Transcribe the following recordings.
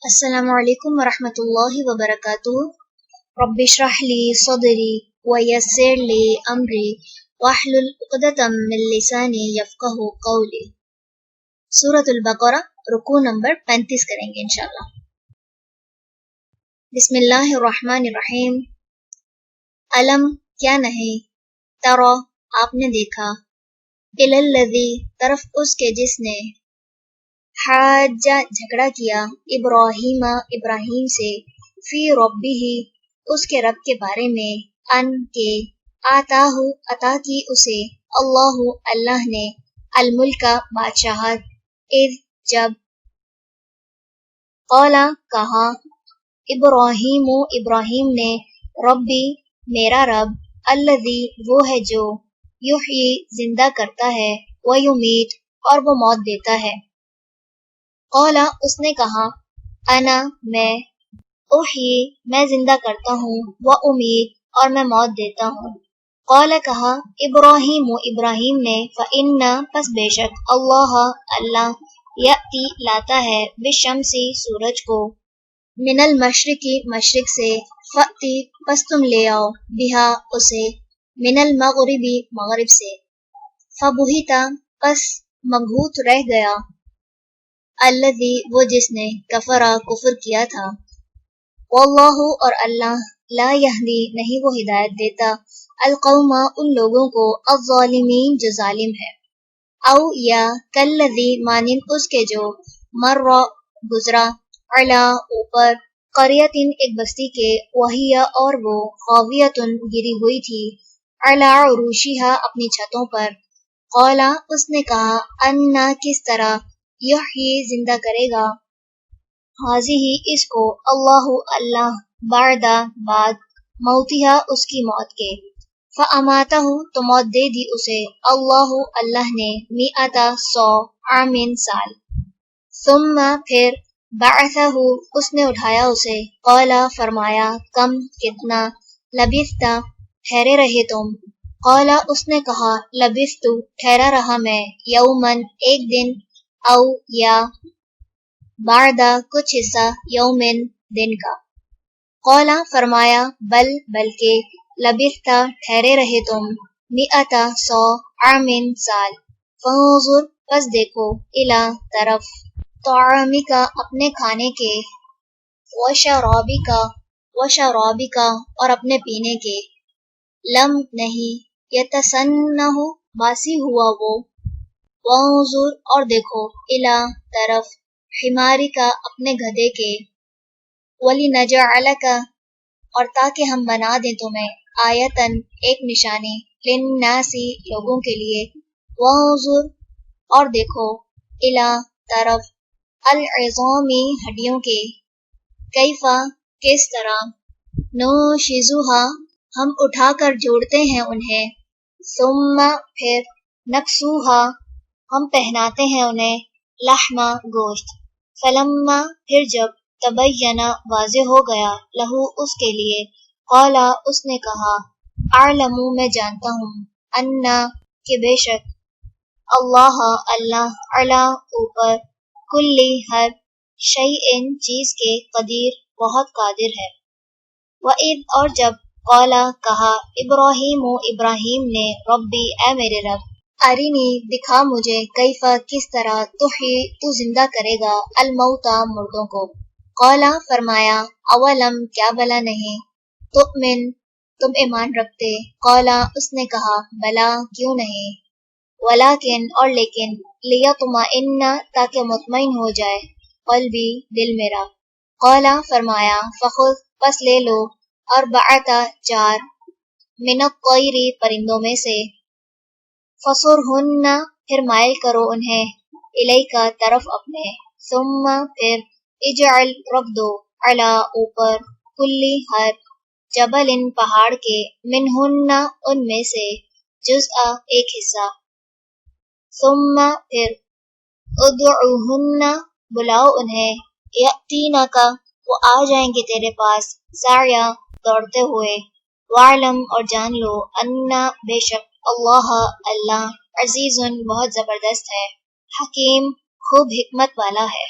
السلام علیکم ورحمۃ اللہ وبرکاتہ۔ رب اشرح لی صدری ویسر لی امری واحلل عقدۃ من لسانی یفقہوا قولی۔ سورۃ البقرہ رکوع نمبر 35 کریں گے انشاءاللہ۔ بسم اللہ الرحمن الرحیم۔ علم کیا نہیں، ترى آپ نے دیکھا، الی الذی طرف اس کے جس نے، حاجہ جھگڑا کیا، ابراہیم سے، فی ربہ اس کے رب کے بارے میں، ان کے، آتاہ عطا کی اسے، اللہ نے، الملک بادشاہت، اذ جب، قال کہا، ابراہیم نے، ربی میرا رب، الذی وہ ہے جو، یحیی زندہ کرتا ہے، ویمیت اور وہ موت دیتا ہے۔ قال اس نے کہا، انا میں، احیی میں زندہ کرتا ہوں، وامیت اور میں موت دیتا ہوں۔ قال کہا، ابراہیم نے، فإن پس بے شک، اللہ یأتی لاتا ہے، بالشمس سورج کو، من المشرق مشرق سے، فأتی پس تم لے آؤ، بہا اسے، من المغرب مغرب سے، فبہت پس مبہوت رہ گیا، الذی وہ جس نے، کفر کیا تھا، واللہ اور اللہ، لا یہدی نہیں وہ ہدایت دیتا، القوم ان لوگوں کو، الظالمین جو ظالم ہے، او یا کالذی مانند اس کے جو، مر گزرا، علی اوپر، قریۃ ایک بستی کے، وہی اور وہ، خاویۃ گری ہوئی تھی، علی عروشہا اپنی چھتوں پر، قال اس نے کہا، انا کس طرح، یحیی زندہ کرے گا، ہذہ اس کو، اللہ بعد موتہا اس کی موت کے، فاماتہ تو موت دے دی اسے، اللہ نے، مئۃ 100 عام سال، ثم پھر، بعثہ اس نے اٹھایا اسے، قال فرمایا، کم کتنا، لبثت ٹھہرے رہے تم، قال اس نے کہا، لبثت ٹھہرا رہا میں، یومن ایک دن، او یا بعد کچھ حصہ، یومن دن کا، قال فرمایا، بلکہ، لبثت ٹھہرے رہے تم، مئۃ 100 عام سال، فانظر پس دیکھو، الی طرف، طعامک اپنے کھانے کے، وشرابک اور اپنے پینے کے، لم نہیں، یتسنہ باسی ہوا وہ، وانظر اور دیکھو، الی طرف، حمارک اپنے گدھے کے، ولنجعلک اور تاکہ ہم بنا دیں تمہیں، آیتن ایک نشانی، للناس لوگوں کے لیے، وانظر اور دیکھو، الی طرف، العظام ہڈیوں کے، کیف کس طرح، ننشزھا ہم اٹھا کر جوڑتے ہیں انہیں، ثم پھر، نکسوھا ہم پہناتے ہیں انہیں، لحم گوشت، فلما پھر جب، تبین واضح ہو گیا، لہو اس کے لیے، قال اس نے کہا، اعلم میں جانتا ہوں، انا کہ بے شک، اللہ علی اوپر، کلی ہر، شیء چیز کے، قدیر بہت قادر ہے۔ وَإِذْ اور جب، قال کہا، ابراہیم نے، ربی اے میرے رب، ارینی دکھا مجھے، کیف کس طرح، تحیی تو زندہ کرے گا، الموتى مردوں کو، قال فرمایا، اولم کیا بلا نہیں، تؤمن تم ایمان رکھتے، قال اس نے کہا، بلا کیوں نہیں، ولکن اور لیکن، لیطمئن تاکہ مطمئن ہو جائے، قلبی دل میرا، قال فرمایا، فخذ پس لے لو، اربعۃ 4، من الطیر پرندوں میں سے، فصرہن پھر مائل کرو انہیں، الیک طرف اپنے، ثم پھر، اجعل رکھ دو، علی اوپر، کلی ہر، جبل پہاڑ کے، منہن ان میں سے، جزء ایک حصہ، ثم پھر، ادعوہن بلاؤ انہیں، یأتینک وہ آ جائیں گے تیرے پاس، سعیا دوڑتے ہوئے، واعلم اور جان لو، انا بے شک، اللہ عزیز بہت زبردست ہے، حکیم خوب حکمت والا ہے۔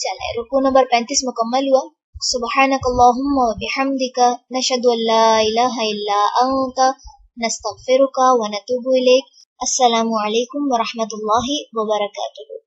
چلے رکوع نمبر 35 مکمل ہوا. سبحانک اللہم و بحمدک نشہد ان لا الہ الا انت نستغفرک و نتوب الیک. السلام علیکم ورحمۃ اللہ وبرکاتہ.